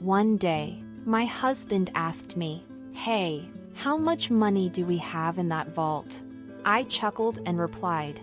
One day, my husband asked me, "Hey, how much money do we have in that vault?" I chuckled and replied,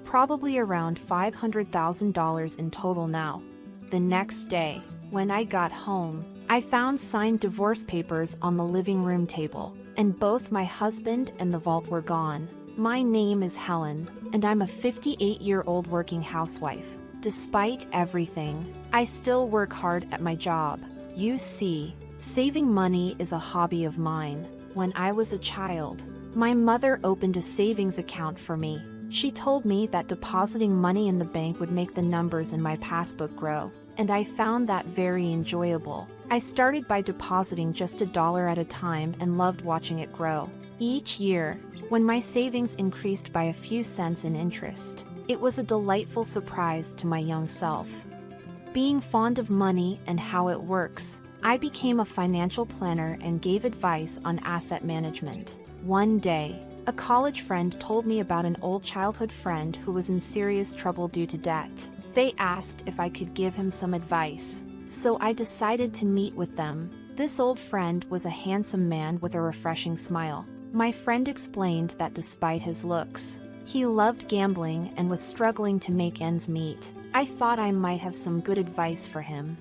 probably around $500,000 in total now. The next day, when I got home, I found signed divorce papers on the living room table, and both my husband and the vault were gone. My name is Helen, and I'm a 58-year-old working housewife. Despite everything, I still work hard at my job. You see, saving money is a hobby of mine. When I was a child, my mother opened a savings account for me. She told me that depositing money in the bank would make the numbers in my passbook grow, and I found that very enjoyable. I started by depositing just $1 at a time and loved watching it grow. Each year, when my savings increased by a few cents in interest, it was a delightful surprise to my young self. Being fond of money and how it works, I became a financial planner and gave advice on asset management. One day, a college friend told me about an old childhood friend who was in serious trouble due to debt. They asked if I could give him some advice, so I decided to meet with them. This old friend was a handsome man with a refreshing smile. My friend explained that despite his looks, he loved gambling and was struggling to make ends meet. I thought I might have some good advice for him.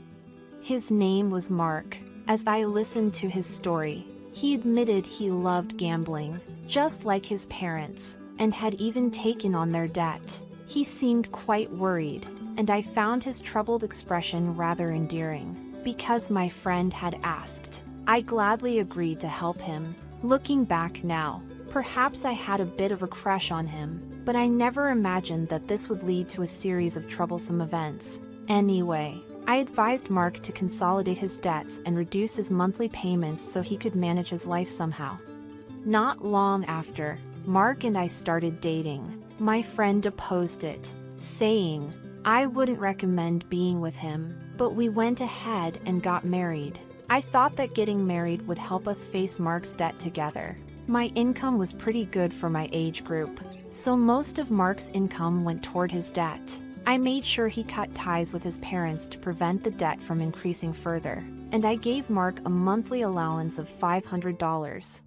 His name was Mark. As I listened to his story, he admitted he loved gambling, just like his parents, and had even taken on their debt. He seemed quite worried, and I found his troubled expression rather endearing. Because my friend had asked, I gladly agreed to help him. Looking back now, perhaps I had a bit of a crush on him, but I never imagined that this would lead to a series of troublesome events. Anyway, I advised Mark to consolidate his debts and reduce his monthly payments so he could manage his life somehow. Not long after, Mark and I started dating. My friend opposed it, saying, I wouldn't recommend being with him, but we went ahead and got married. I thought that getting married would help us face Mark's debt together. My income was pretty good for my age group, so most of Mark's income went toward his debt. I made sure he cut ties with his parents to prevent the debt from increasing further, and I gave Mark a monthly allowance of $500.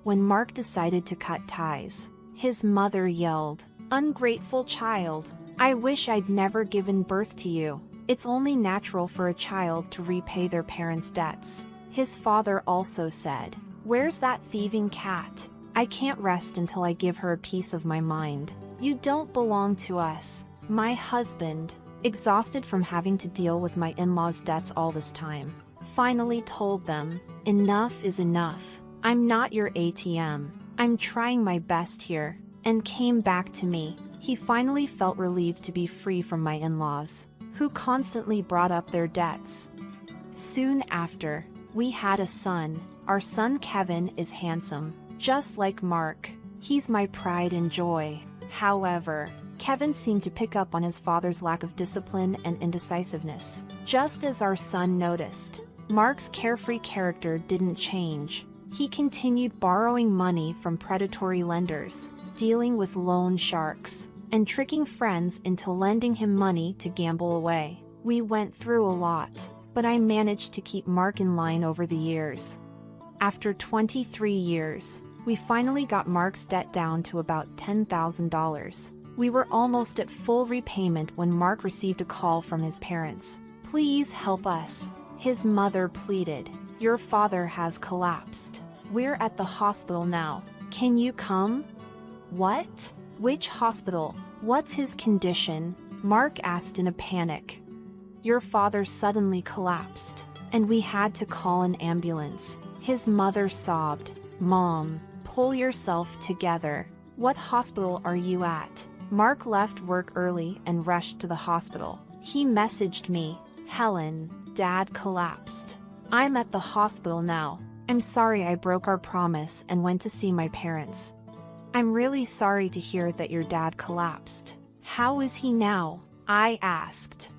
When Mark decided to cut ties, his mother yelled, "Ungrateful child! I wish I'd never given birth to you." It's only natural for a child to repay their parents' debts. His father also said, "Where's that thieving cat? I can't rest until I give her a piece of my mind. You don't belong to us." My husband, exhausted from having to deal with my in-laws' debts all this time, finally told them, "Enough is enough. I'm not your ATM. I'm trying my best here," and came back to me. He finally felt relieved to be free from my in-laws, who constantly brought up their debts. Soon after, we had a son. Our son Kevin is handsome, just like Mark. He's my pride and joy. However, Kevin seemed to pick up on his father's lack of discipline and indecisiveness. Just as our son noticed, Mark's carefree character didn't change. He continued borrowing money from predatory lenders, dealing with loan sharks, and tricking friends into lending him money to gamble away. We went through a lot, but I managed to keep Mark in line over the years. After 23 years, we finally got Mark's debt down to about $10,000. We were almost at full repayment when Mark received a call from his parents. "Please help us," his mother pleaded. "Your father has collapsed. We're at the hospital now. Can you come?" "What? Which hospital? What's his condition?" Mark asked in a panic. "Your father suddenly collapsed, and we had to call an ambulance." His mother sobbed. "Mom, pull yourself together. What hospital are you at?" Mark left work early and rushed to the hospital. He messaged me, "Helen, Dad collapsed. I'm at the hospital now. I'm sorry I broke our promise and went to see my parents. I'm really sorry to hear that your dad collapsed. How is he now?" I asked.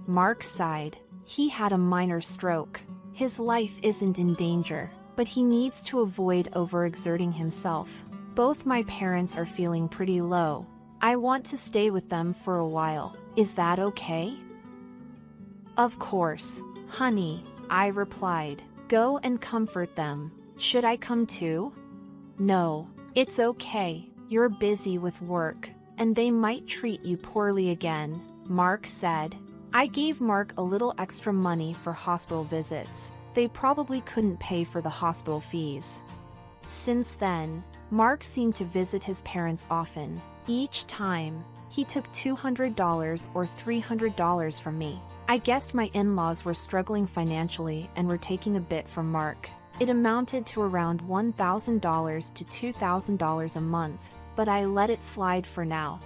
Mark sighed. "He had a minor stroke. His life isn't in danger, but he needs to avoid overexerting himself. Both my parents are feeling pretty low. I want to stay with them for a while. Is that okay?" "Of course, honey. I replied. Go and comfort them. Should I come too? No, it's okay. You're busy with work, and they might treat you poorly again, Mark said. I gave Mark a little extra money for hospital visits. They probably couldn't pay for the hospital fees. Since then, Mark seemed to visit his parents often. Each time, he took $200 or $300 from me. I guessed my in-laws were struggling financially and were taking a bit from Mark. It amounted to around $1,000 to $2,000 a month, but I let it slide for now.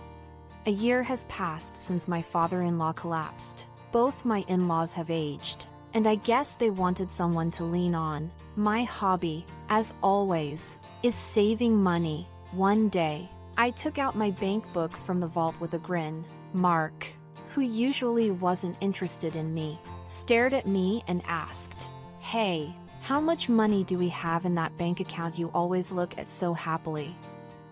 A year has passed since my father-in-law collapsed. Both my in-laws have aged, and I guess they wanted someone to lean on. My hobby, as always, is saving money. One day, I took out my bank book from the vault with a grin. Mark, who usually wasn't interested in me, stared at me and asked, "Hey, how much money do we have in that bank account you always look at so happily?"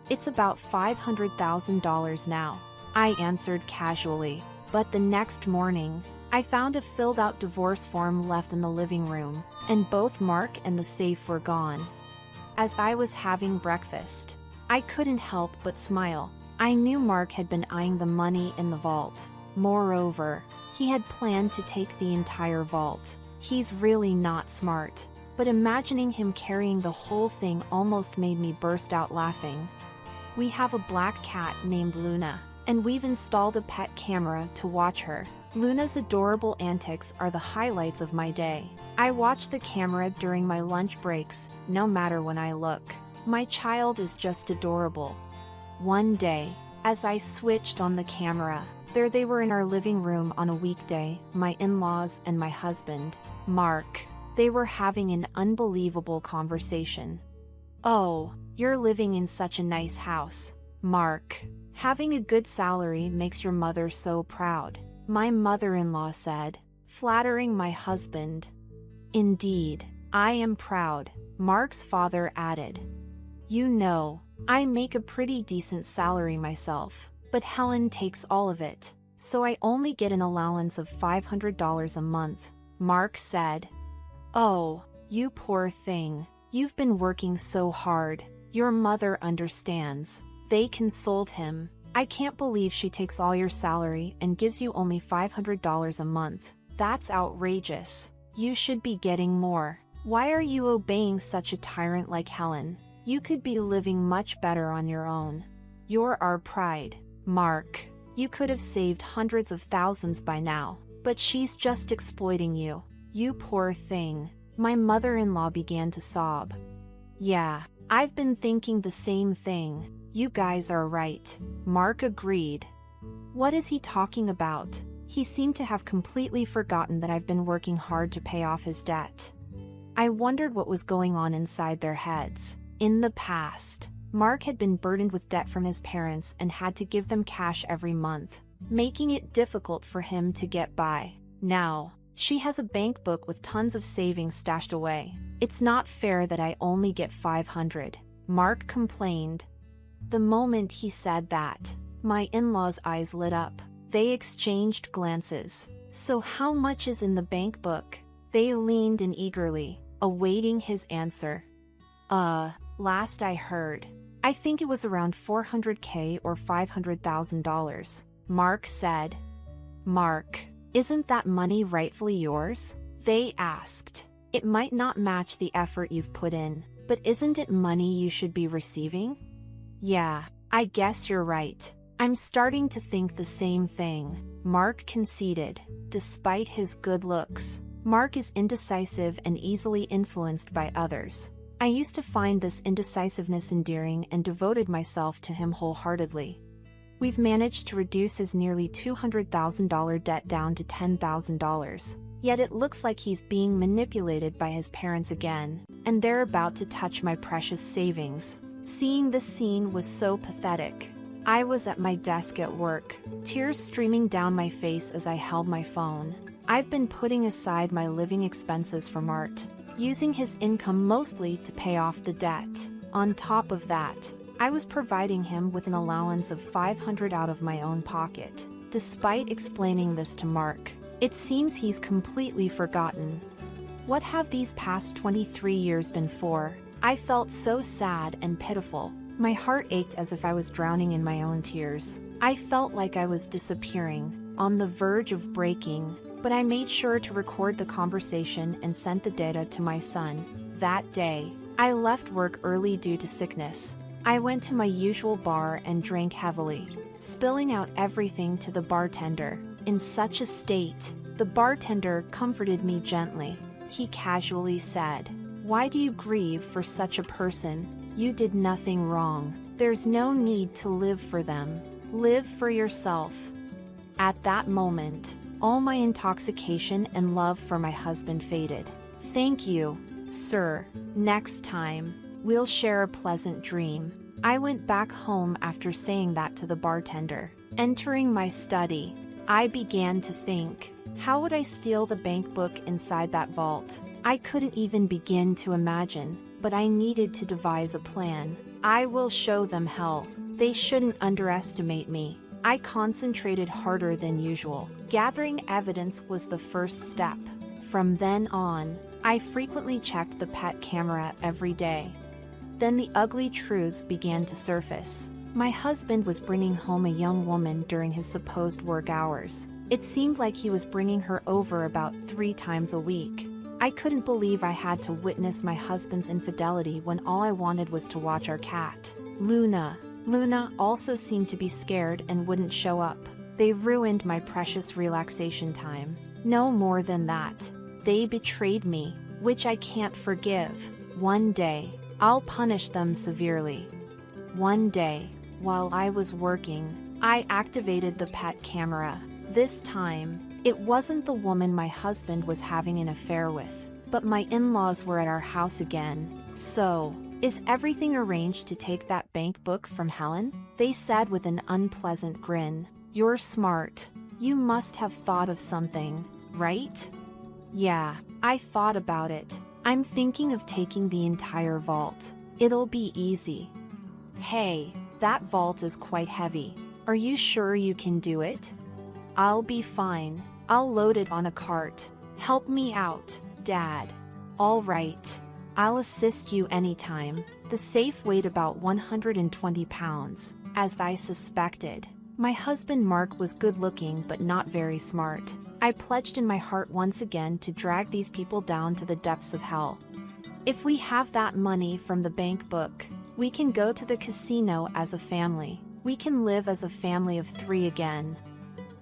"It's about $500,000 now," I answered casually. But the next morning, I found a filled-out divorce form left in the living room, and both Mark and the safe were gone. As I was having breakfast, I couldn't help but smile. I knew Mark had been eyeing the money in the vault. Moreover, he had planned to take the entire vault. He's really not smart, but imagining him carrying the whole thing almost made me burst out laughing. We have a black cat named Luna, and we've installed a pet camera to watch her. Luna's adorable antics are the highlights of my day. I watch the camera during my lunch breaks, no matter when I look. My child is just adorable. One day, as I switched on the camera, there they were in our living room on a weekday, my in-laws and my husband, Mark. They were having an unbelievable conversation. "Oh, you're living in such a nice house, Mark. Having a good salary makes your mother so proud," my mother-in-law said, flattering my husband. "Indeed, I am proud," Mark's father added. "You know, I make a pretty decent salary myself, but Helen takes all of it, so I only get an allowance of $500 a month," Mark said. "Oh, you poor thing. You've been working so hard. Your mother understands." They consoled him. "I can't believe she takes all your salary and gives you only $500 a month. That's outrageous. You should be getting more. Why are you obeying such a tyrant like Helen? You could be living much better on your own. You're our pride, Mark. You could have saved hundreds of thousands by now, but she's just exploiting you. You poor thing." My mother-in-law began to sob. "Yeah, I've been thinking the same thing. You guys are right," Mark agreed. "What is he talking about?" He seemed to have completely forgotten that I've been working hard to pay off his debt. I wondered what was going on inside their heads. In the past, Mark had been burdened with debt from his parents and had to give them cash every month, making it difficult for him to get by. Now, she has a bank book with tons of savings stashed away. "It's not fair that I only get $500, Mark complained. The moment he said that, my in-laws' eyes lit up. They exchanged glances. "So how much is in the bank book?" They leaned in eagerly, awaiting his answer. Last I heard, I think it was around $400K or $500,000, Mark said. "Mark, isn't that money rightfully yours?" They asked. "It might not match the effort you've put in, but isn't it money you should be receiving?" "Yeah, I guess you're right. I'm starting to think the same thing," Mark conceded. Despite his good looks, Mark is indecisive and easily influenced by others. I used to find this indecisiveness endearing and devoted myself to him wholeheartedly. We've managed to reduce his nearly $200,000 debt down to $10,000. Yet it looks like he's being manipulated by his parents again, and they're about to touch my precious savings. Seeing this scene was so pathetic. I was at my desk at work, tears streaming down my face as I held my phone. I've been putting aside my living expenses for Mart, using his income mostly to pay off the debt. On top of that, I was providing him with an allowance of $500 out of my own pocket. Despite explaining this to Mark, it seems he's completely forgotten. What have these past 23 years been for? I felt so sad and pitiful. My heart ached as if I was drowning in my own tears. I felt like I was disappearing, on the verge of breaking, but I made sure to record the conversation and sent the data to my son. That day, I left work early due to sickness. I went to my usual bar and drank heavily, spilling out everything to the bartender. In such a state, the bartender comforted me gently. He casually said, "Why do you grieve for such a person? You did nothing wrong. There's no need to live for them. Live for yourself." At that moment, all my intoxication and love for my husband faded. "Thank you, sir. Next time, we'll share a pleasant dream." I went back home after saying that to the bartender. Entering my study, I began to think, how would I steal the bank book inside that vault? I couldn't even begin to imagine, but I needed to devise a plan. I will show them hell. They shouldn't underestimate me. I concentrated harder than usual. Gathering evidence was the first step. From then on, I frequently checked the pet camera every day. Then the ugly truths began to surface. My husband was bringing home a young woman during his supposed work hours. It seemed like he was bringing her over about 3 times a week. I couldn't believe I had to witness my husband's infidelity when all I wanted was to watch our cat, Luna. Luna also seemed to be scared and wouldn't show up. They ruined my precious relaxation time. No more than that. They betrayed me, which I can't forgive. One day, I'll punish them severely. One day, while I was working, I activated the pet camera. This time, it wasn't the woman my husband was having an affair with, but my in-laws were at our house again. "So, is everything arranged to take that bank book from Helen?" they said with an unpleasant grin. "You're smart. You must have thought of something, right?" "Yeah, I thought about it. I'm thinking of taking the entire vault. It'll be easy." "Hey, that vault is quite heavy. Are you sure you can do it?" "I'll be fine. I'll load it on a cart. Help me out, Dad." "All right. I'll assist you anytime." The safe weighed about 120 pounds, as I suspected. My husband Mark was good-looking but not very smart. I pledged in my heart once again to drag these people down to the depths of hell. If we have that money from the bank book, we can go to the casino as a family. We can live as a family of 3 again.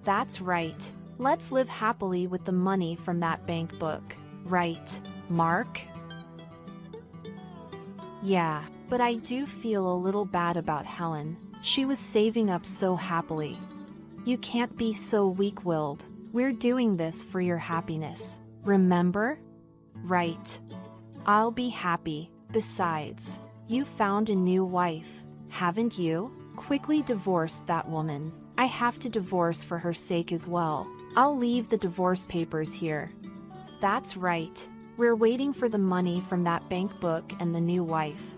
That's right. Let's live happily with the money from that bank book. Right, Mark? Yeah, but I do feel a little bad about Helen. She was saving up so happily. You can't be so weak-willed. We're doing this for your happiness. Remember? Right. I'll be happy. Besides, you found a new wife, haven't you? Quickly divorce that woman. I have to divorce for her sake as well. I'll leave the divorce papers here. That's right. We're waiting for the money from that bank book and the new wife.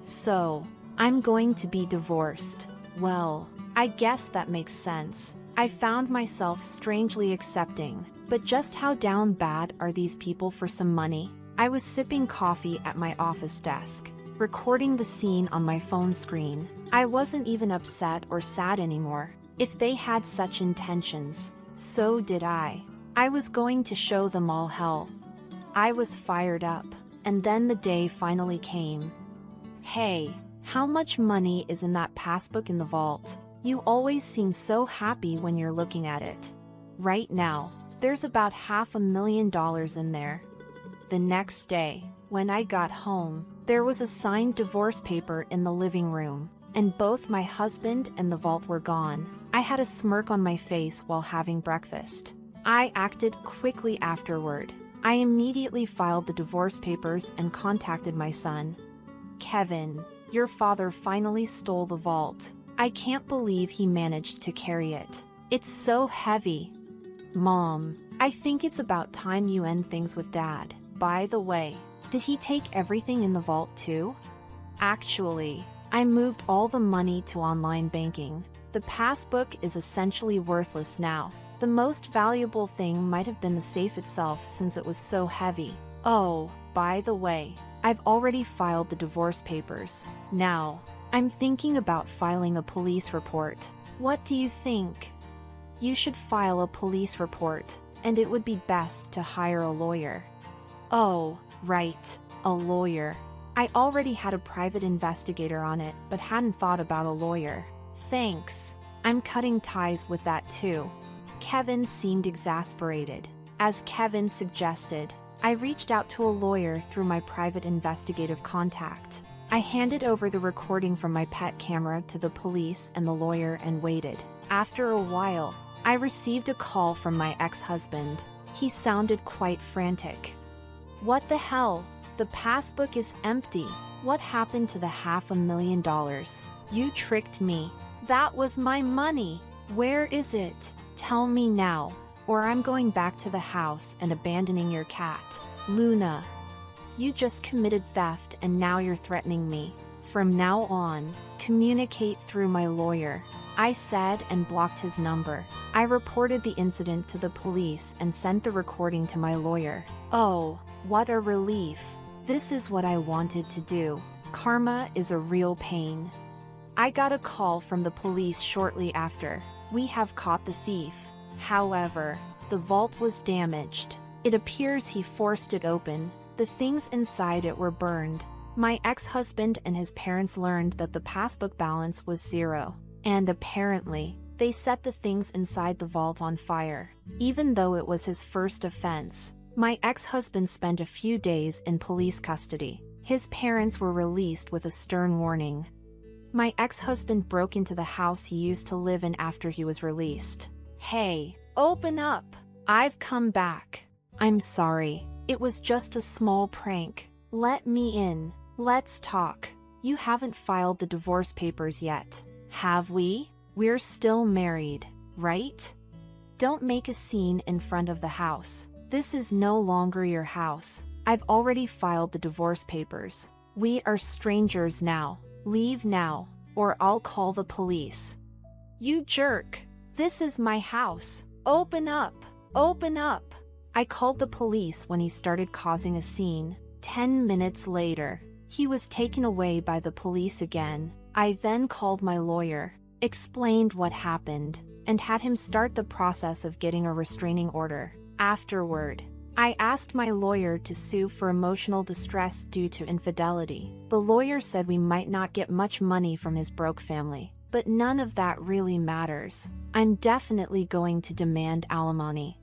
So, I'm going to be divorced. Well, I guess that makes sense. I found myself strangely accepting. But just how down bad are these people for some money? I was sipping coffee at my office desk, recording the scene on my phone screen. I wasn't even upset or sad anymore. If they had such intentions, so did I. I was going to show them all hell. I was fired up, and then the day finally came. "Hey, how much money is in that passbook in the vault? You always seem so happy when you're looking at it." "Right now, there's about $500,000 in there." The next day, when I got home, there was a signed divorce paper in the living room, and both my husband and the vault were gone. I had a smirk on my face while having breakfast. I acted quickly afterward. I immediately filed the divorce papers and contacted my son. "Kevin, your father finally stole the vault. I can't believe he managed to carry it. It's so heavy." "Mom, I think it's about time you end things with Dad. By the way, did he take everything in the vault too?" "Actually, I moved all the money to online banking. The passbook is essentially worthless now. The most valuable thing might have been the safe itself since it was so heavy." Oh, by the way, I've already filed the divorce papers. Now, I'm thinking about filing a police report. What do you think? You should file a police report, and it would be best to hire a lawyer. Oh, right, a lawyer. I already had a private investigator on it, but hadn't thought about a lawyer. Thanks. I'm cutting ties with that too. Kevin seemed exasperated. As Kevin suggested, I reached out to a lawyer through my private investigative contact. I handed over the recording from my pet camera to the police and the lawyer and waited. After a while, I received a call from my ex-husband. He sounded quite frantic. What the hell? The passbook is empty. What happened to the $500,000? You tricked me. That was my money. Where is it? Tell me now, or I'm going back to the house and abandoning your cat. Luna. You just committed theft and now you're threatening me. From now on, communicate through my lawyer. I said and blocked his number. I reported the incident to the police and sent the recording to my lawyer. Oh, what a relief. This is what I wanted to do. Karma is a real pain. I got a call from the police shortly after. We have caught the thief. However, the vault was damaged. It appears he forced it open. The things inside it were burned. My ex-husband and his parents learned that the passbook balance was zero, and apparently, they set the things inside the vault on fire. Even though it was his first offense, my ex-husband spent a few days in police custody. His parents were released with a stern warning. My ex-husband broke into the house he used to live in after he was released. Hey, open up! I've come back. I'm sorry. It was just a small prank. Let me in. Let's talk. You haven't filed the divorce papers yet, have we? We're still married, right? Don't make a scene in front of the house. This is no longer your house. I've already filed the divorce papers. We are strangers now. Leave now, or I'll call the police. You jerk! This is my house. Open up! Open up! I called the police when he started causing a scene. 10 minutes later, he was taken away by the police again. I then called my lawyer, explained what happened, and had him start the process of getting a restraining order. Afterward, I asked my lawyer to sue for emotional distress due to infidelity. The lawyer said we might not get much money from his broke family, but none of that really matters. I'm definitely going to demand alimony.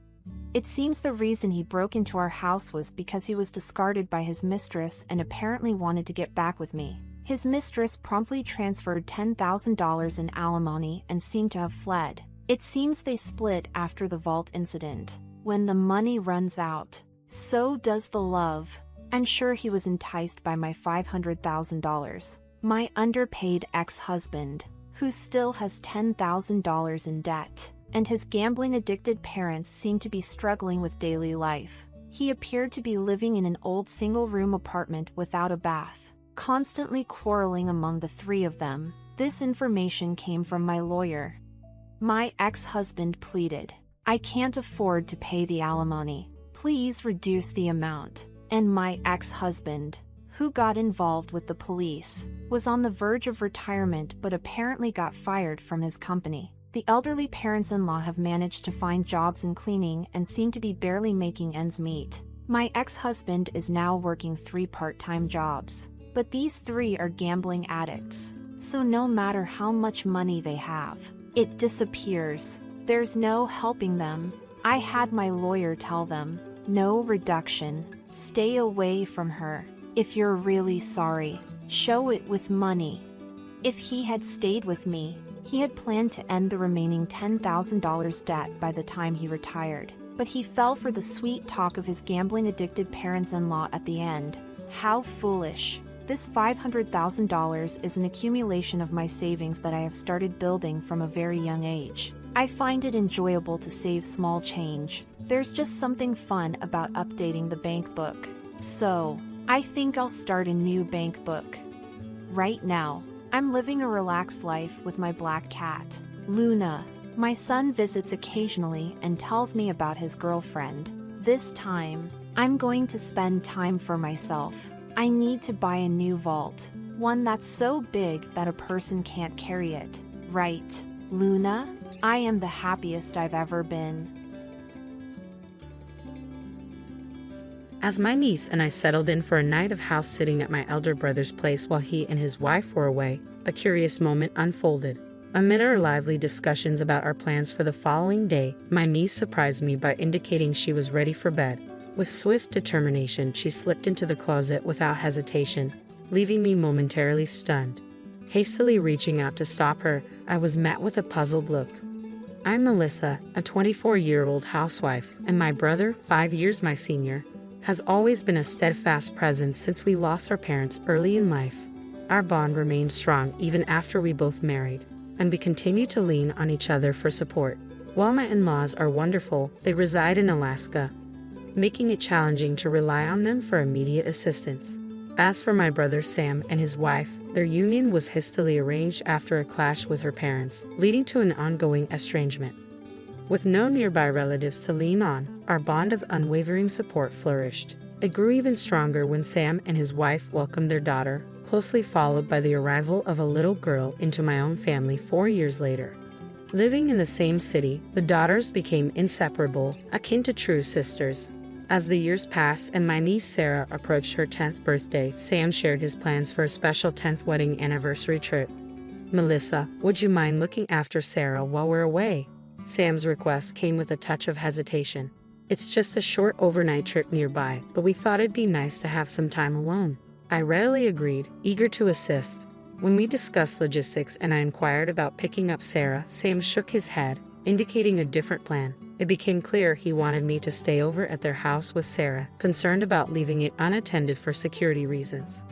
It seems the reason he broke into our house was because he was discarded by his mistress and apparently wanted to get back with me. His mistress promptly transferred $10,000 in alimony and seemed to have fled. It seems they split after the vault incident. When the money runs out, so does the love. I'm sure he was enticed by my $500,000. My underpaid ex-husband, who still has $10,000 in debt, and his gambling-addicted parents seem to be struggling with daily life. He appeared to be living in an old single-room apartment without a bath, constantly quarreling among the three of them. This information came from my lawyer. My ex-husband pleaded, I can't afford to pay the alimony. Please reduce the amount. And my ex-husband, who got involved with the police, was on the verge of retirement but apparently got fired from his company. The elderly parents-in-law have managed to find jobs in cleaning and seem to be barely making ends meet. My ex-husband is now working 3 part-time jobs. But these 3 are gambling addicts, so no matter how much money they have, it disappears. There's no helping them. I had my lawyer tell them, no reduction. Stay away from her. If you're really sorry, show it with money. If he had stayed with me, he had planned to end the remaining $10,000 debt by the time he retired. But he fell for the sweet talk of his gambling-addicted parents-in-law at the end. How foolish. This $500,000 is an accumulation of my savings that I have started building from a very young age. I find it enjoyable to save small change. There's just something fun about updating the bank book. So, I think I'll start a new bank book. Right now, I'm living a relaxed life with my black cat, Luna. My son visits occasionally and tells me about his girlfriend. This time, I'm going to spend time for myself. I need to buy a new vault. One that's so big that a person can't carry it. Right, Luna? I am the happiest I've ever been. As my niece and I settled in for a night of house sitting at my elder brother's place while he and his wife were away, a curious moment unfolded. Amid our lively discussions about our plans for the following day, my niece surprised me by indicating she was ready for bed. With swift determination, she slipped into the closet without hesitation, leaving me momentarily stunned. Hastily reaching out to stop her, I was met with a puzzled look. I'm Melissa, a 24-year-old housewife, and my brother, 5 years my senior, has always been a steadfast presence since we lost our parents early in life. Our bond remained strong even after we both married, and we continue to lean on each other for support. While my in-laws are wonderful, they reside in Alaska, making it challenging to rely on them for immediate assistance. As for my brother Sam and his wife, their union was hastily arranged after a clash with her parents, leading to an ongoing estrangement. With no nearby relatives to lean on, our bond of unwavering support flourished. It grew even stronger when Sam and his wife welcomed their daughter, closely followed by the arrival of a little girl into my own family 4 years later. Living in the same city, the daughters became inseparable, akin to true sisters. As the years passed and my niece Sarah approached her 10th birthday, Sam shared his plans for a special 10th wedding anniversary trip. "Melissa, would you mind looking after Sarah while we're away?" Sam's request came with a touch of hesitation. "It's just a short overnight trip nearby, but we thought it'd be nice to have some time alone." I readily agreed, eager to assist. When we discussed logistics and I inquired about picking up Sarah, Sam shook his head, indicating a different plan. It became clear he wanted me to stay over at their house with Sarah, concerned about leaving it unattended for security reasons.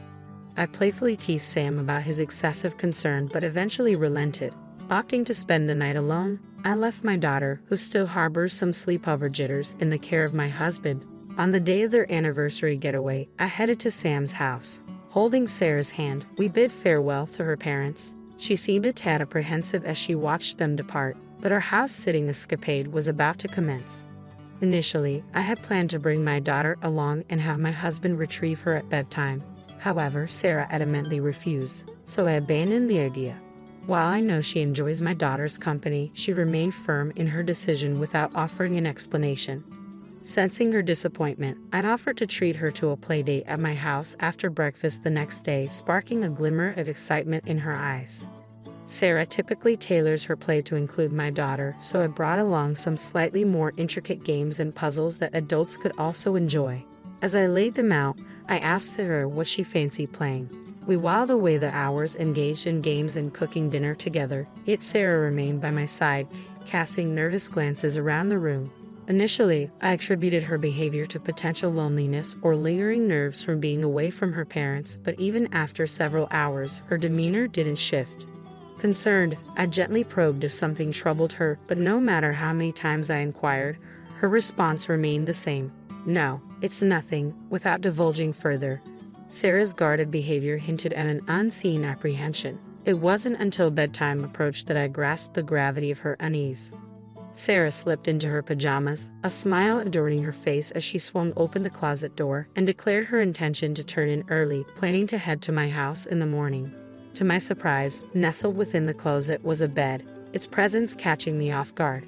I playfully teased Sam about his excessive concern but eventually relented. Opting to spend the night alone, I left my daughter, who still harbors some sleepover jitters, in the care of my husband. On the day of their anniversary getaway, I headed to Sam's house. Holding Sarah's hand, we bid farewell to her parents. She seemed a tad apprehensive as she watched them depart, but our house-sitting escapade was about to commence. Initially, I had planned to bring my daughter along and have my husband retrieve her at bedtime. However, Sarah adamantly refused, so I abandoned the idea. While I know she enjoys my daughter's company, she remained firm in her decision without offering an explanation. Sensing her disappointment, I'd offered to treat her to a playdate at my house after breakfast the next day, sparking a glimmer of excitement in her eyes. Sarah typically tailors her play to include my daughter, so I brought along some slightly more intricate games and puzzles that adults could also enjoy. As I laid them out, I asked her what she fancied playing. We whiled away the hours engaged in games and cooking dinner together, yet Sarah remained by my side, casting nervous glances around the room. Initially, I attributed her behavior to potential loneliness or lingering nerves from being away from her parents, but even after several hours, her demeanor didn't shift. Concerned, I gently probed if something troubled her, but no matter how many times I inquired, her response remained the same. "No, it's nothing," without divulging further. Sarah's guarded behavior hinted at an unseen apprehension. It wasn't until bedtime approached that I grasped the gravity of her unease. Sarah slipped into her pajamas, a smile adorning her face as she swung open the closet door, and declared her intention to turn in early, planning to head to my house in the morning. To my surprise, nestled within the closet was a bed, its presence catching me off guard.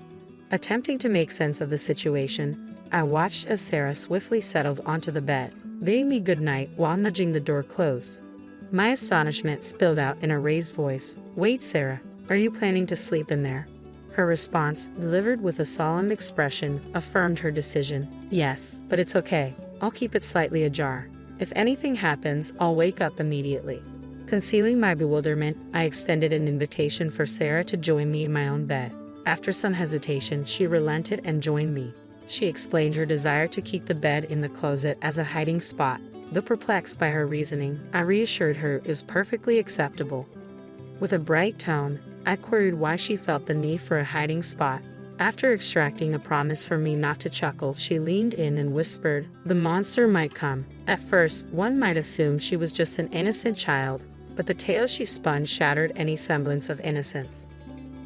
Attempting to make sense of the situation, I watched as Sarah swiftly settled onto the bed, bidding me good night while nudging the door closed. My astonishment spilled out in a raised voice. "Wait, Sarah, are you planning to sleep in there?" Her response, delivered with a solemn expression, affirmed her decision. "Yes, but it's okay. I'll keep it slightly ajar. If anything happens, I'll wake up immediately." Concealing my bewilderment, I extended an invitation for Sarah to join me in my own bed. After some hesitation, she relented and joined me. She explained her desire to keep the bed in the closet as a hiding spot. Though perplexed by her reasoning, I reassured her it was perfectly acceptable. With a bright tone, I queried why she felt the need for a hiding spot. After extracting a promise from me not to chuckle, she leaned in and whispered, "The monster might come." At first, one might assume she was just an innocent child, but the tale she spun shattered any semblance of innocence.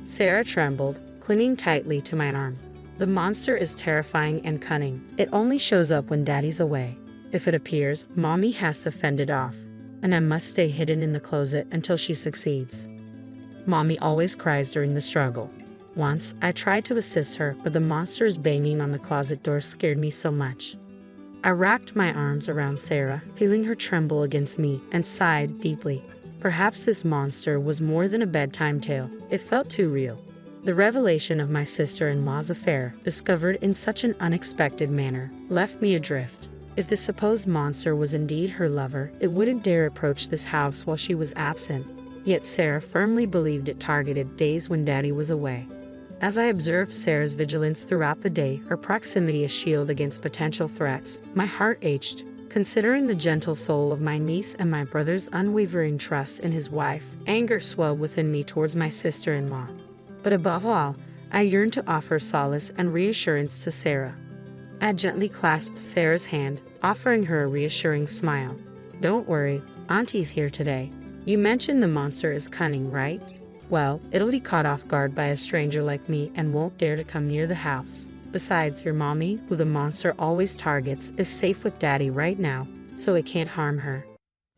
Sarah trembled, clinging tightly to my arm. The monster is terrifying and cunning. It only shows up when Daddy's away. If it appears, Mommy has to fend it off, and I must stay hidden in the closet until she succeeds. Mommy always cries during the struggle. Once, I tried to assist her, but the monster's banging on the closet door scared me so much. I wrapped my arms around Sarah, feeling her tremble against me, and sighed deeply. Perhaps this monster was more than a bedtime tale. It felt too real. The revelation of my sister-in-law's affair, discovered in such an unexpected manner, left me adrift. If the supposed monster was indeed her lover, it wouldn't dare approach this house while she was absent. Yet Sarah firmly believed it targeted days when Daddy was away. As I observed Sarah's vigilance throughout the day, her proximity a shield against potential threats, my heart ached. Considering the gentle soul of my niece and my brother's unwavering trust in his wife, anger swelled within me towards my sister-in-law. But above all, I yearned to offer solace and reassurance to Sarah. I gently clasped Sarah's hand, offering her a reassuring smile. "Don't worry, Auntie's here today. You mentioned the monster is cunning, right? Well, it'll be caught off guard by a stranger like me and won't dare to come near the house. Besides, your mommy, who the monster always targets, is safe with Daddy right now, so it can't harm her."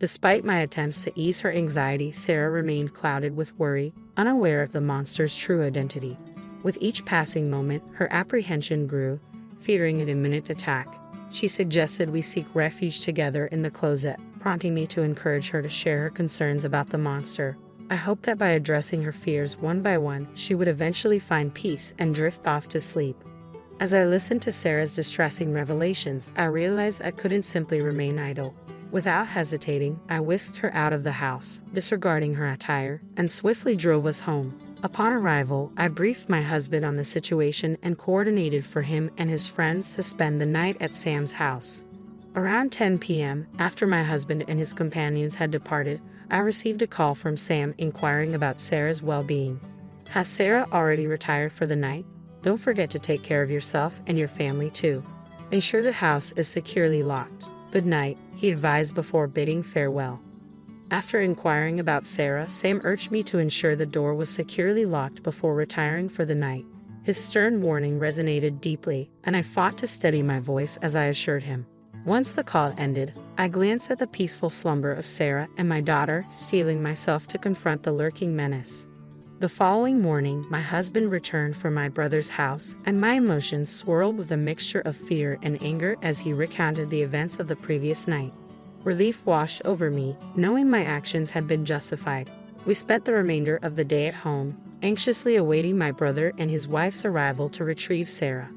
Despite my attempts to ease her anxiety, Sarah remained clouded with worry, unaware of the monster's true identity. With each passing moment, her apprehension grew, fearing an imminent attack. She suggested we seek refuge together in the closet, prompting me to encourage her to share her concerns about the monster. I hoped that by addressing her fears one by one, she would eventually find peace and drift off to sleep. As I listened to Sarah's distressing revelations, I realized I couldn't simply remain idle. Without hesitating, I whisked her out of the house, disregarding her attire, and swiftly drove us home. Upon arrival, I briefed my husband on the situation and coordinated for him and his friends to spend the night at Sam's house. Around 10 p.m., after my husband and his companions had departed, I received a call from Sam inquiring about Sarah's well-being. "Has Sarah already retired for the night? Don't forget to take care of yourself and your family too. Ensure the house is securely locked. Good night," he advised before bidding farewell. After inquiring about Sarah, Sam urged me to ensure the door was securely locked before retiring for the night. His stern warning resonated deeply, and I fought to steady my voice as I assured him. Once the call ended, I glanced at the peaceful slumber of Sarah and my daughter, steeling myself to confront the lurking menace. The following morning, my husband returned from my brother's house, and my emotions swirled with a mixture of fear and anger as he recounted the events of the previous night. Relief washed over me, knowing my actions had been justified. We spent the remainder of the day at home, anxiously awaiting my brother and his wife's arrival to retrieve Sarah.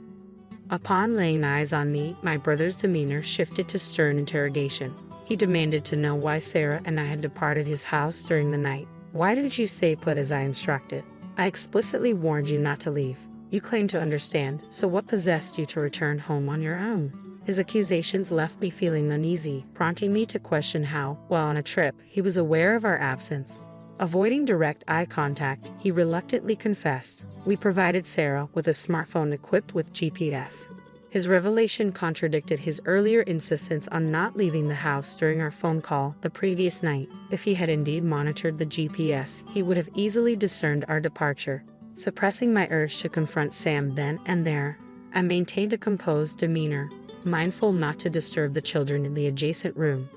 Upon laying eyes on me, my brother's demeanor shifted to stern interrogation. He demanded to know why Sarah and I had departed his house during the night. "Why didn't you stay put as I instructed? I explicitly warned you not to leave. You claim to understand, so what possessed you to return home on your own?" His accusations left me feeling uneasy, prompting me to question how, while on a trip, he was aware of our absence. Avoiding direct eye contact, he reluctantly confessed, "We provided Sarah with a smartphone equipped with GPS." His revelation contradicted his earlier insistence on not leaving the house during our phone call the previous night. If he had indeed monitored the GPS, he would have easily discerned our departure. Suppressing my urge to confront Sam then and there, I maintained a composed demeanor, mindful not to disturb the children in the adjacent room.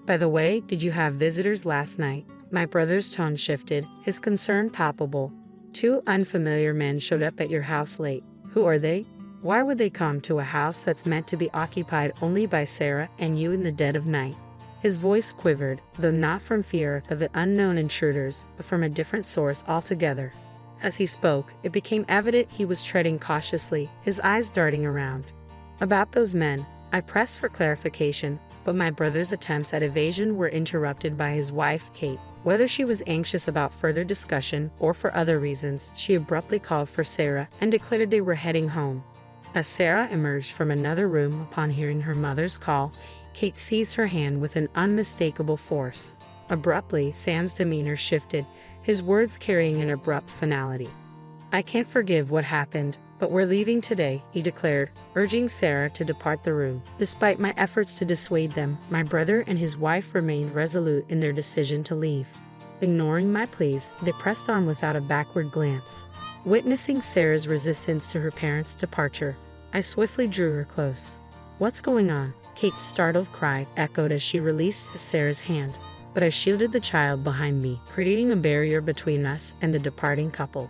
"By the way, did you have visitors last night?" My brother's tone shifted, his concern palpable. "Two unfamiliar men showed up at your house late. Who are they? Why would they come to a house that's meant to be occupied only by Sarah and you in the dead of night?" His voice quivered, though not from fear of the unknown intruders, but from a different source altogether. As he spoke, it became evident he was treading cautiously, his eyes darting around. "About those men," I pressed for clarification, but my brother's attempts at evasion were interrupted by his wife, Kate. Whether she was anxious about further discussion or for other reasons, she abruptly called for Sarah and declared they were heading home. As Sarah emerged from another room upon hearing her mother's call, Kate seized her hand with an unmistakable force. Abruptly, Sam's demeanor shifted, his words carrying an abrupt finality. "I can't forgive what happened, but we're leaving today," he declared, urging Sarah to depart the room. Despite my efforts to dissuade them, my brother and his wife remained resolute in their decision to leave. Ignoring my pleas, they pressed on without a backward glance. Witnessing Sarah's resistance to her parents' departure, I swiftly drew her close. "What's going on?" Kate's startled cry echoed as she released Sarah's hand, but I shielded the child behind me, creating a barrier between us and the departing couple.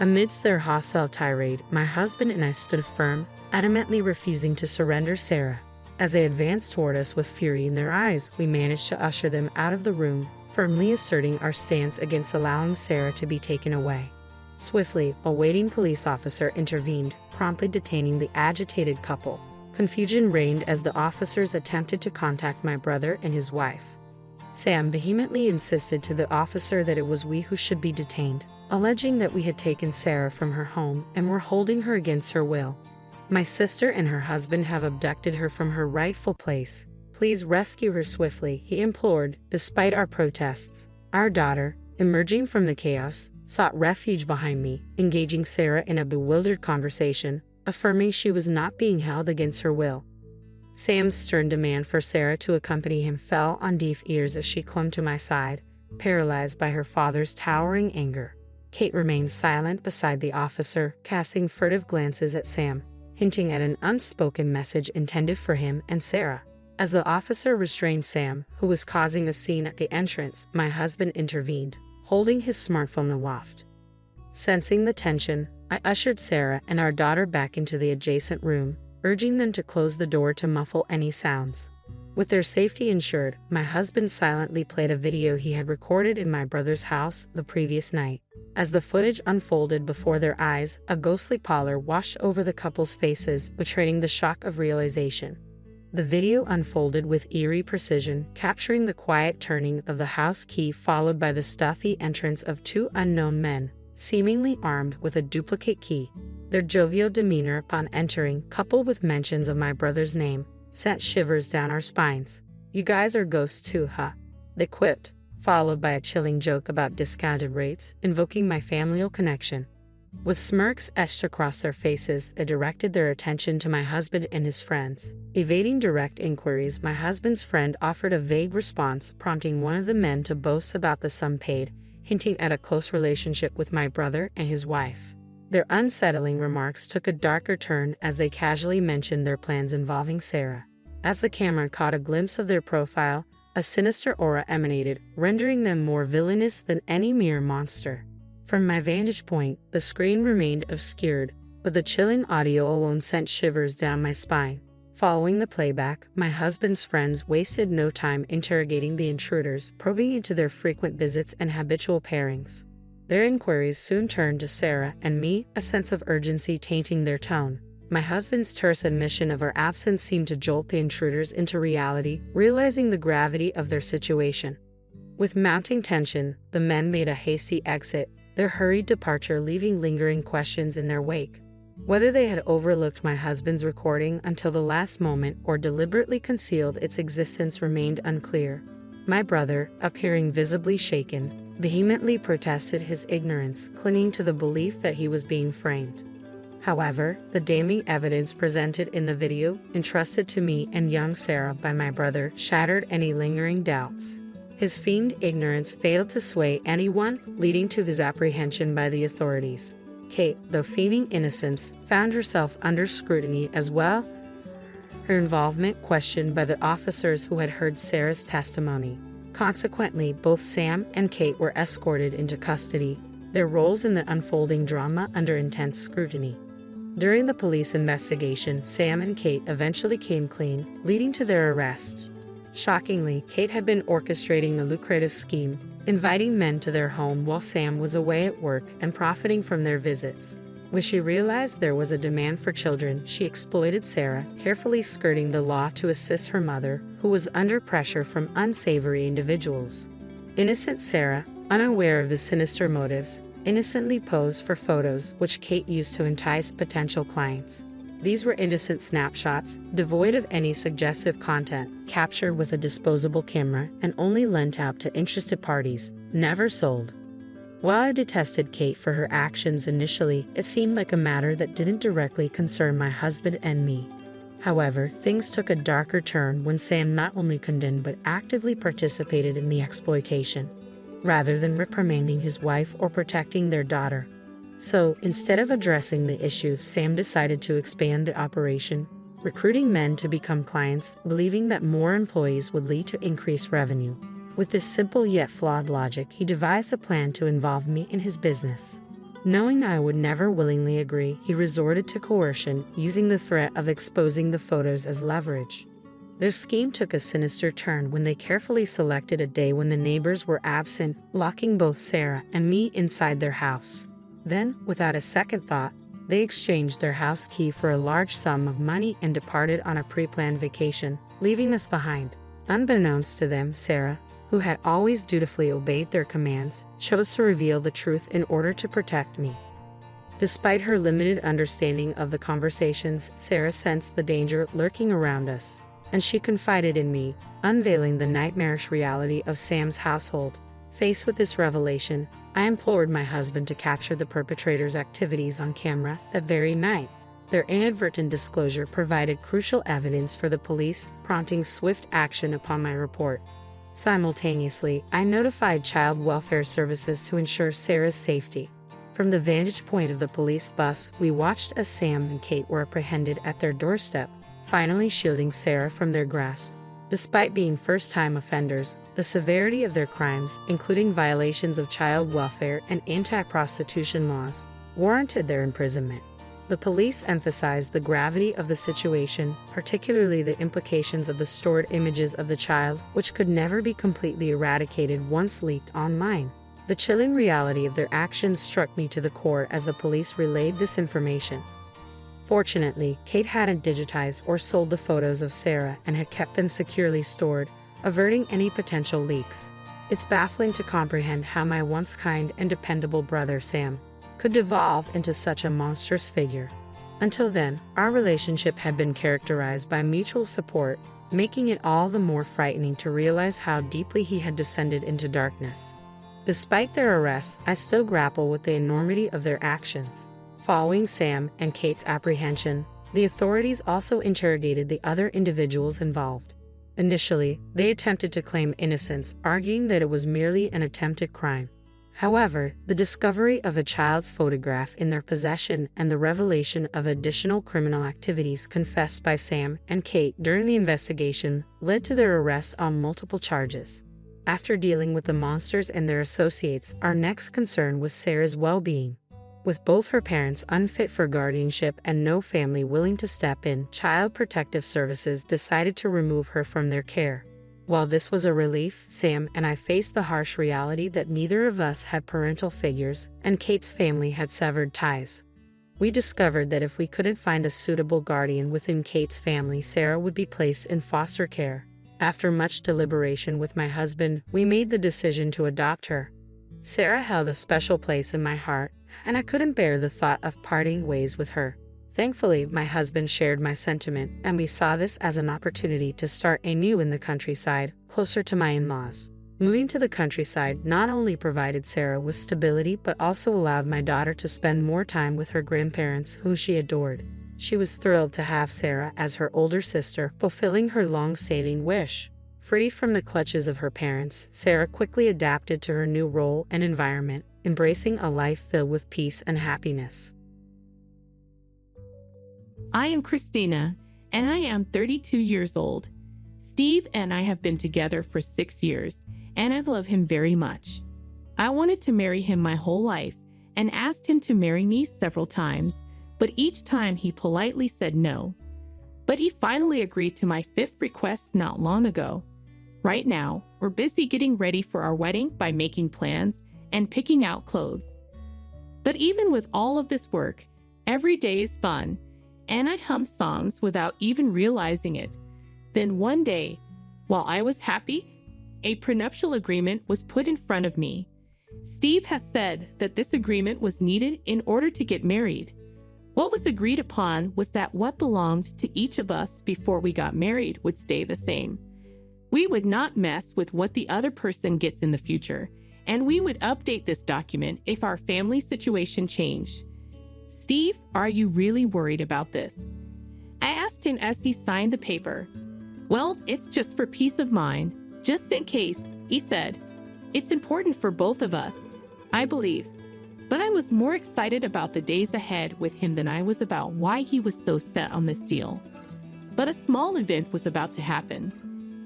Amidst their hostile tirade, my husband and I stood firm, adamantly refusing to surrender Sarah. As they advanced toward us with fury in their eyes, we managed to usher them out of the room, firmly asserting our stance against allowing Sarah to be taken away. Swiftly, a waiting police officer intervened, promptly detaining the agitated couple. Confusion reigned as the officers attempted to contact my brother and his wife. Sam vehemently insisted to the officer that it was we who should be detained, alleging that we had taken Sarah from her home and were holding her against her will. "My sister and her husband have abducted her from her rightful place. Please rescue her swiftly," he implored, despite our protests. Our daughter, emerging from the chaos, sought refuge behind me, engaging Sarah in a bewildered conversation, affirming she was not being held against her will. Sam's stern demand for Sarah to accompany him fell on deaf ears as she clung to my side, paralyzed by her father's towering anger. Kate remained silent beside the officer, casting furtive glances at Sam, hinting at an unspoken message intended for him and Sarah. As the officer restrained Sam, who was causing a scene at the entrance, my husband intervened, holding his smartphone aloft. Sensing the tension, I ushered Sarah and our daughter back into the adjacent room, urging them to close the door to muffle any sounds. With their safety ensured, my husband silently played a video he had recorded in my brother's house the previous night. As the footage unfolded before their eyes, a ghostly pallor washed over the couple's faces, betraying the shock of realization. The video unfolded with eerie precision, capturing the quiet turning of the house key followed by the stealthy entrance of two unknown men, seemingly armed with a duplicate key. Their jovial demeanor upon entering, coupled with mentions of my brother's name, sent shivers down our spines. "You guys are ghosts too, huh?" they quipped, followed by a chilling joke about discounted rates, invoking my familial connection. With smirks etched across their faces, they directed their attention to my husband and his friends. Evading direct inquiries, my husband's friend offered a vague response, prompting one of the men to boast about the sum paid, hinting at a close relationship with my brother and his wife. Their unsettling remarks took a darker turn as they casually mentioned their plans involving Sarah. As the camera caught a glimpse of their profile, a sinister aura emanated, rendering them more villainous than any mere monster. From my vantage point, the screen remained obscured, but the chilling audio alone sent shivers down my spine. Following the playback, my husband's friends wasted no time interrogating the intruders, probing into their frequent visits and habitual pairings. Their inquiries soon turned to Sarah and me, a sense of urgency tainting their tone. My husband's terse admission of our absence seemed to jolt the intruders into reality, realizing the gravity of their situation. With mounting tension, the men made a hasty exit, their hurried departure leaving lingering questions in their wake. Whether they had overlooked my husband's recording until the last moment or deliberately concealed its existence remained unclear. My brother, appearing visibly shaken, vehemently protested his ignorance, clinging to the belief that he was being framed. However, the damning evidence presented in the video, entrusted to me and young Sarah by my brother, shattered any lingering doubts. His feigned ignorance failed to sway anyone, leading to his apprehension by the authorities. Kate, though feigning innocence, found herself under scrutiny as well, her involvement questioned by the officers who had heard Sarah's testimony. Consequently, both Sam and Kate were escorted into custody, their roles in the unfolding drama under intense scrutiny. During the police investigation, Sam and Kate eventually came clean, leading to their arrest. Shockingly, Kate had been orchestrating a lucrative scheme, inviting men to their home while Sam was away at work and profiting from their visits. When she realized there was a demand for children, she exploited Sarah, carefully skirting the law to assist her mother, who was under pressure from unsavory individuals. Innocent Sarah, unaware of the sinister motives, innocently posed for photos which Kate used to entice potential clients. These were innocent snapshots, devoid of any suggestive content, captured with a disposable camera and only lent out to interested parties, never sold. While I detested Kate for her actions initially, it seemed like a matter that didn't directly concern my husband and me. However, things took a darker turn when Sam not only condemned but actively participated in the exploitation, rather than reprimanding his wife or protecting their daughter. So, instead of addressing the issue, Sam decided to expand the operation, recruiting men to become clients, believing that more employees would lead to increased revenue. With this simple yet flawed logic, he devised a plan to involve me in his business. Knowing I would never willingly agree, he resorted to coercion, using the threat of exposing the photos as leverage. Their scheme took a sinister turn when they carefully selected a day when the neighbors were absent, locking both Sarah and me inside their house. Then, without a second thought, they exchanged their house key for a large sum of money and departed on a pre-planned vacation, leaving us behind. Unbeknownst to them, Sarah, who had always dutifully obeyed their commands, chose to reveal the truth in order to protect me. Despite her limited understanding of the conversations, Sarah sensed the danger lurking around us, and she confided in me, unveiling the nightmarish reality of Sam's household. Faced with this revelation, I implored my husband to capture the perpetrator's activities on camera that very night. Their inadvertent disclosure provided crucial evidence for the police, prompting swift action upon my report. Simultaneously, I notified child welfare services to ensure Sarah's safety. From the vantage point of the police bus, we watched as Sam and Kate were apprehended at their doorstep, finally shielding Sarah from their grasp. Despite being first-time offenders, the severity of their crimes, including violations of child welfare and anti-prostitution laws, warranted their imprisonment. The police emphasized the gravity of the situation, particularly the implications of the stored images of the child, which could never be completely eradicated once leaked online. The chilling reality of their actions struck me to the core as the police relayed this information. Fortunately, Kate hadn't digitized or sold the photos of Sarah and had kept them securely stored, averting any potential leaks. It's baffling to comprehend how my once kind and dependable brother Sam could devolve into such a monstrous figure. Until then, our relationship had been characterized by mutual support, making it all the more frightening to realize how deeply he had descended into darkness. Despite their arrests, I still grapple with the enormity of their actions. Following Sam and Kate's apprehension, the authorities also interrogated the other individuals involved. Initially, they attempted to claim innocence, arguing that it was merely an attempted crime. However, the discovery of a child's photograph in their possession and the revelation of additional criminal activities confessed by Sam and Kate during the investigation led to their arrest on multiple charges. After dealing with the monsters and their associates, our next concern was Sarah's well-being. With both her parents unfit for guardianship and no family willing to step in, Child Protective Services decided to remove her from their care. While this was a relief, Sam and I faced the harsh reality that neither of us had parental figures, and Kate's family had severed ties. We discovered that if we couldn't find a suitable guardian within Kate's family, Sarah would be placed in foster care. After much deliberation with my husband, we made the decision to adopt her. Sarah held a special place in my heart, and I couldn't bear the thought of parting ways with her. Thankfully, my husband shared my sentiment, and we saw this as an opportunity to start anew in the countryside, closer to my in-laws. Moving to the countryside not only provided Sarah with stability but also allowed my daughter to spend more time with her grandparents, whom she adored. She was thrilled to have Sarah as her older sister, fulfilling her long-standing wish. Freed from the clutches of her parents, Sarah quickly adapted to her new role and environment, embracing a life filled with peace and happiness. I am Christina, and I am 32 years old. Steve and I have been together for 6 years, and I love him very much. I wanted to marry him my whole life and asked him to marry me several times, but each time he politely said no. But he finally agreed to my 5th request not long ago. Right now, we're busy getting ready for our wedding by making plans and picking out clothes. But even with all of this work, every day is fun, and I hum songs without even realizing it. Then one day, while I was happy, a prenuptial agreement was put in front of me. Steve had said that this agreement was needed in order to get married. What was agreed upon was that what belonged to each of us before we got married would stay the same. We would not mess with what the other person gets in the future, and we would update this document if our family situation changed. Steve, are you really worried about this? I asked him as he signed the paper. Well, it's just for peace of mind, just in case, he said. It's important for both of us, I believe. But I was more excited about the days ahead with him than I was about why he was so set on this deal. But a small event was about to happen.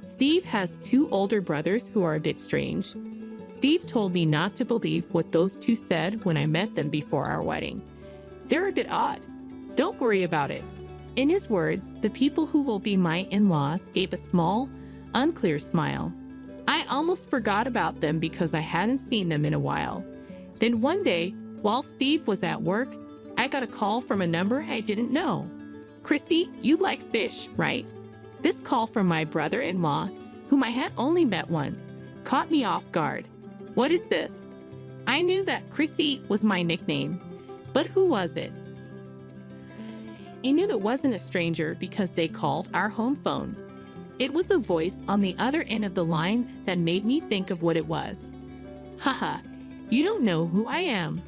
Steve has two older brothers who are a bit strange. Steve told me not to believe what those two said when I met them before our wedding. They're a bit odd. Don't worry about it. In his words, the people who will be my in-laws gave a small, unclear smile. I almost forgot about them because I hadn't seen them in a while. Then one day, while Steve was at work, I got a call from a number I didn't know. "Chrissy, you like fish, right?" This call from my brother-in-law, whom I had only met once, caught me off guard. What is this? I knew that Chrissy was my nickname, but who was it? I knew it wasn't a stranger because they called our home phone. It was a voice on the other end of the line that made me think of what it was. Haha, you don't know who I am.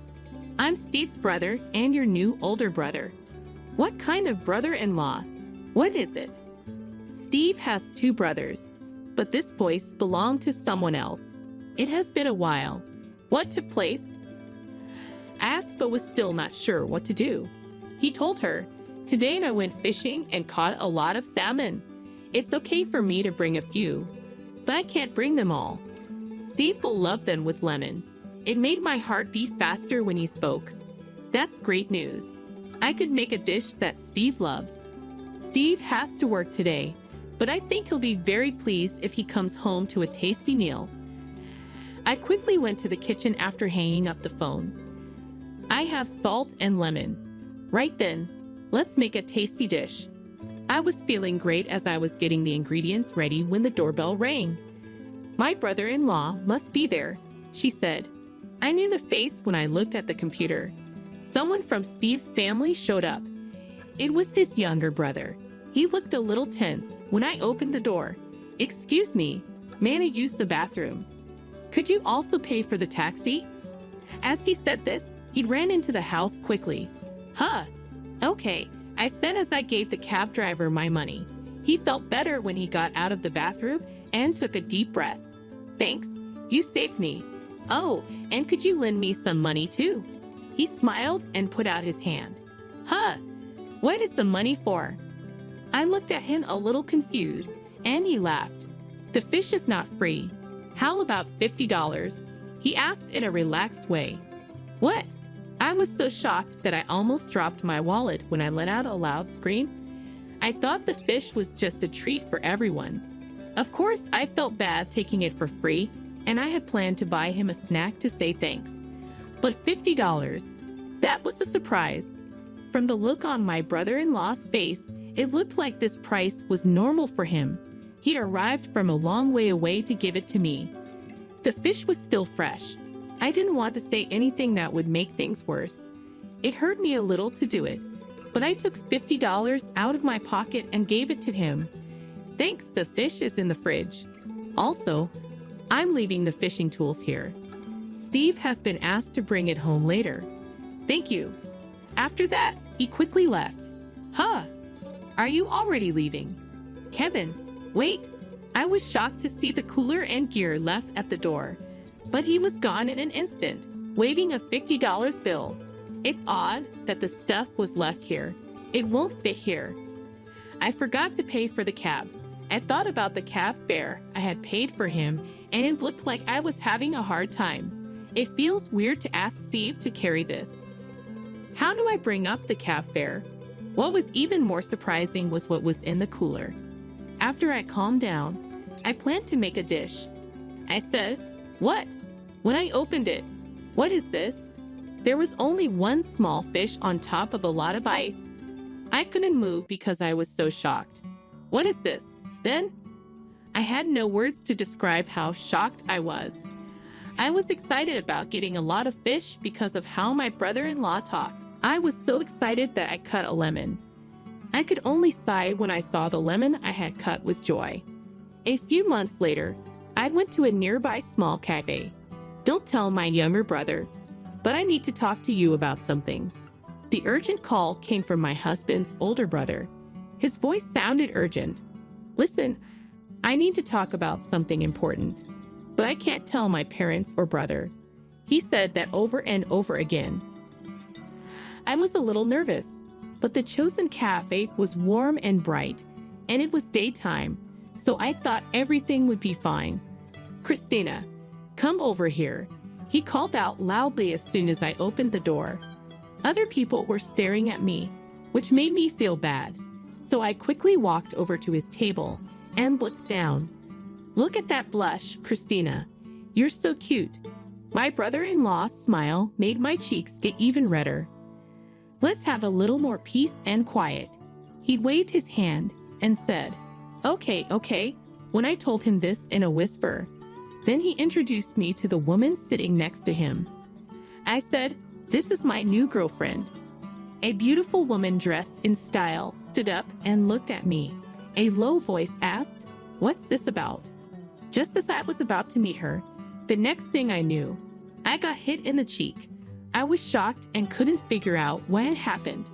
I'm Steve's brother and your new older brother. What kind of brother-in-law? What is it? Steve has two brothers, but this voice belonged to someone else. It has been a while. What took place? Asked but was still not sure what to do. He told her, "Today I went fishing and caught a lot of salmon. It's okay for me to bring a few, but I can't bring them all. Steve will love them with lemon." It made my heart beat faster when he spoke. That's great news. I could make a dish that Steve loves. Steve has to work today, but I think he'll be very pleased if he comes home to a tasty meal. I quickly went to the kitchen after hanging up the phone. I have salt and lemon. Right then, let's make a tasty dish. I was feeling great as I was getting the ingredients ready when the doorbell rang. My brother-in-law must be there, she said. I knew the face when I looked at the computer. Someone from Steve's family showed up. It was his younger brother. He looked a little tense when I opened the door. "Excuse me, may I use the bathroom? Could you also pay for the taxi?" As he said this, he ran into the house quickly. "Huh, okay," I said as I gave the cab driver my money. He felt better when he got out of the bathroom and took a deep breath. "Thanks, you saved me. Oh, and could you lend me some money too?" He smiled and put out his hand. "Huh, what is the money for?" I looked at him a little confused, and he laughed. "The fish is not free. How about $50? He asked in a relaxed way. "What?" I was so shocked that I almost dropped my wallet when I let out a loud scream. I thought the fish was just a treat for everyone. Of course, I felt bad taking it for free, and I had planned to buy him a snack to say thanks. But $50, that was a surprise. From the look on my brother-in-law's face, it looked like this price was normal for him. He'd arrived from a long way away to give it to me. The fish was still fresh. I didn't want to say anything that would make things worse. It hurt me a little to do it, but I took $50 out of my pocket and gave it to him. "Thanks, the fish is in the fridge. Also, I'm leaving the fishing tools here. Steve has been asked to bring it home later. Thank you." After that, he quickly left. "Huh, are you already leaving?" "Kevin, wait." I was shocked to see the cooler and gear left at the door, but he was gone in an instant, waving a $50 bill. It's odd that the stuff was left here. It won't fit here. I forgot to pay for the cab. I thought about the cab fare I had paid for him, and it looked like I was having a hard time. It feels weird to ask Steve to carry this. How do I bring up the cab fare? What was even more surprising was what was in the cooler. After I calmed down, I planned to make a dish. I said, "What?" When I opened it, "What is this?" There was only one small fish on top of a lot of ice. I couldn't move because I was so shocked. "What is this, then?" I had no words to describe how shocked I was. I was excited about getting a lot of fish because of how my brother-in-law talked. I was so excited that I cut a lemon. I could only sigh when I saw the lemon I had cut with joy. A few months later, I went to a nearby small cafe. Don't tell my younger brother, but I need to talk to you about something. The urgent call came from my husband's older brother. His voice sounded urgent. "Listen, I need to talk about something important, but I can't tell my parents or brother. He said that over and over again. I was a little nervous, but the chosen cafe was warm and bright, and it was daytime, so I thought everything would be fine. Christina, come over here. He called out loudly as soon as I opened the door. Other people were staring at me, which made me feel bad, so I quickly walked over to his table and looked down. Look at that blush, Christina. You're so cute. My brother-in-law's smile made my cheeks get even redder. Let's have a little more peace and quiet. He waved his hand and said, Okay, when I told him this in a whisper. Then he introduced me to the woman sitting next to him. I said, This is my new girlfriend. A beautiful woman dressed in style stood up and looked at me. A low voice asked, What's this about? Just as I was about to meet her, the next thing I knew, I got hit in the cheek. I was shocked and couldn't figure out what had happened.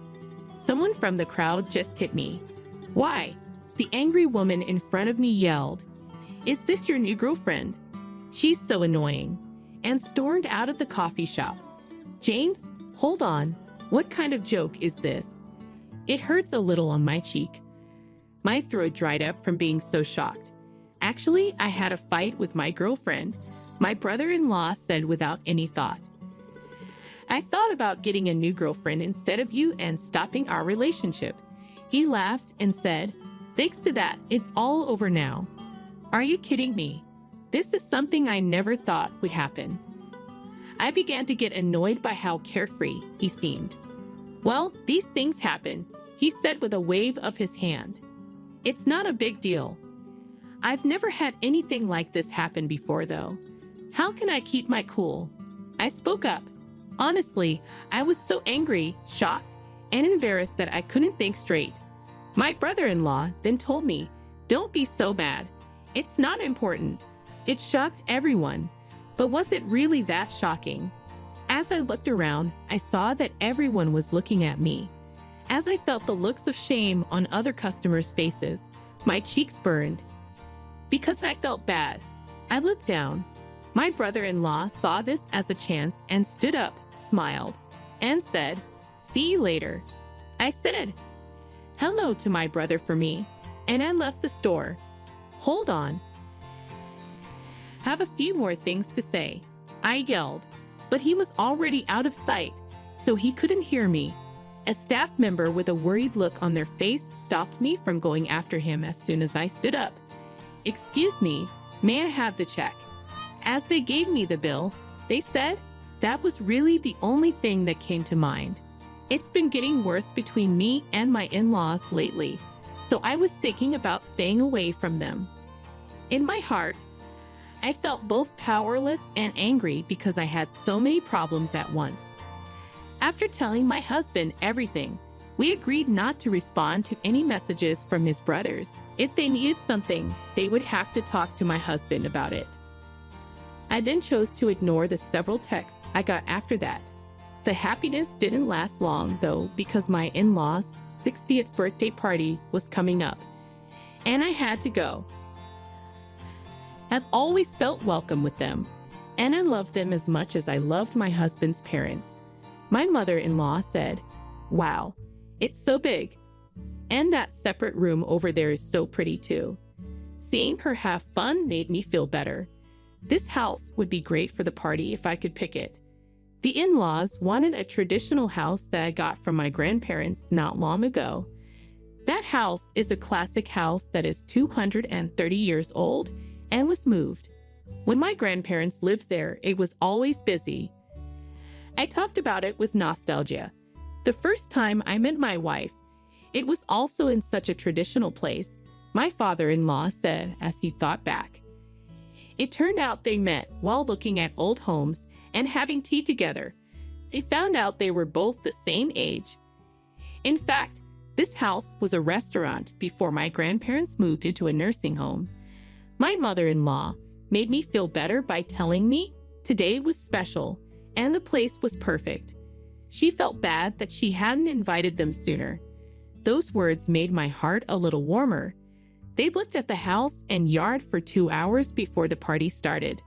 Someone from the crowd just hit me. Why? The angry woman in front of me yelled, Is this your new girlfriend? She's so annoying, and stormed out of the coffee shop. James, hold on. What kind of joke is this? It hurts a little on my cheek. My throat dried up from being so shocked. Actually, I had a fight with my girlfriend, my brother-in-law said without any thought. I thought about getting a new girlfriend instead of you and stopping our relationship. He laughed and said, Thanks to that, it's all over now. Are you kidding me? This is something I never thought would happen. I began to get annoyed by how carefree he seemed. Well, these things happen, he said with a wave of his hand. It's not a big deal. I've never had anything like this happen before, though. How can I keep my cool? I spoke up. Honestly, I was so angry, shocked, and embarrassed that I couldn't think straight. My brother-in-law then told me, Don't be so bad. It's not important. It shocked everyone. But was it really that shocking? As I looked around, I saw that everyone was looking at me. As I felt the looks of shame on other customers' faces, my cheeks burned. Because I felt bad, I looked down. My brother-in-law saw this as a chance and stood up, smiled, and said, See you later. I said hello to my brother for me, and I left the store. Hold on. Have a few more things to say, I yelled, but he was already out of sight, so he couldn't hear me. A staff member with a worried look on their face stopped me from going after him as soon as I stood up. Excuse me, may I have the check? As they gave me the bill, they said that was really the only thing that came to mind. It's been getting worse between me and my in-laws lately, so I was thinking about staying away from them. In my heart, I felt both powerless and angry because I had so many problems at once. After telling my husband everything, we agreed not to respond to any messages from his brothers. If they needed something, they would have to talk to my husband about it. I then chose to ignore the several texts I got after that. The happiness didn't last long, though, because my in-laws' 60th birthday party was coming up, and I had to go. I've always felt welcome with them, and I loved them as much as I loved my husband's parents. My mother-in-law said, Wow, it's so big. And that separate room over there is so pretty too. Seeing her have fun made me feel better. This house would be great for the party if I could pick it. The in-laws wanted a traditional house that I got from my grandparents not long ago. That house is a classic house that is 230 years old and was moved. When my grandparents lived there, it was always busy. I talked about it with nostalgia. The first time I met my wife, it was also in such a traditional place, my father-in-law said as he thought back. It turned out they met while looking at old homes and having tea together. They found out they were both the same age. In fact, this house was a restaurant before my grandparents moved into a nursing home. My mother-in-law made me feel better by telling me today was special and the place was perfect. She felt bad that she hadn't invited them sooner. Those words made my heart a little warmer. They looked at the house and yard for 2 hours before the party started.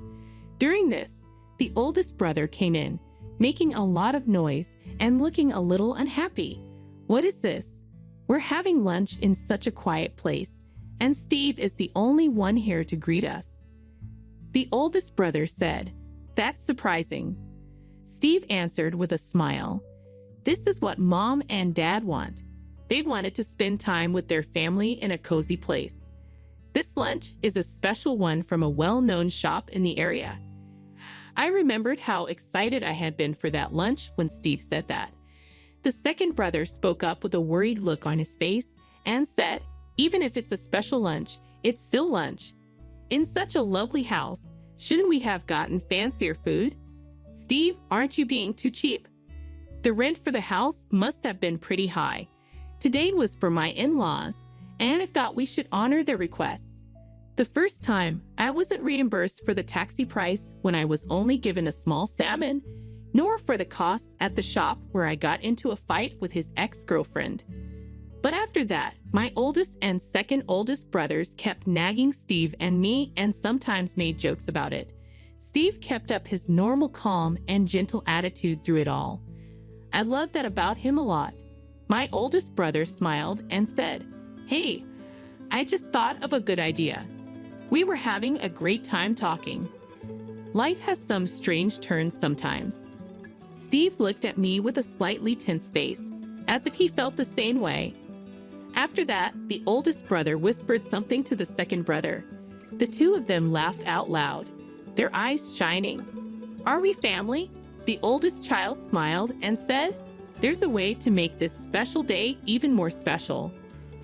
During this, the oldest brother came in, making a lot of noise and looking a little unhappy. "What is this? We're having lunch in such a quiet place, and Steve is the only one here to greet us." The oldest brother said, "That's surprising." Steve answered with a smile, "This is what Mom and Dad want. They wanted to spend time with their family in a cozy place. This lunch is a special one from a well-known shop in the area." I remembered how excited I had been for that lunch when Steve said that. The second brother spoke up with a worried look on his face and said, "Even if it's a special lunch, it's still lunch. In such a lovely house, shouldn't we have gotten fancier food? Steve, aren't you being too cheap? The rent for the house must have been pretty high. Today was for my in-laws, and I thought we should honor their requests. The first time, I wasn't reimbursed for the taxi price when I was only given a small salmon, nor for the costs at the shop where I got into a fight with his ex-girlfriend." But after that, my oldest and second oldest brothers kept nagging Steve and me and sometimes made jokes about it. Steve kept up his normal calm and gentle attitude through it all. I love that about him a lot. My oldest brother smiled and said, "Hey, I just thought of a good idea." We were having a great time talking. Life has some strange turns sometimes. Steve looked at me with a slightly tense face, as if he felt the same way. After that, the oldest brother whispered something to the second brother. The two of them laughed out loud, their eyes shining. "Are we family?" The oldest child smiled and said, "There's a way to make this special day even more special."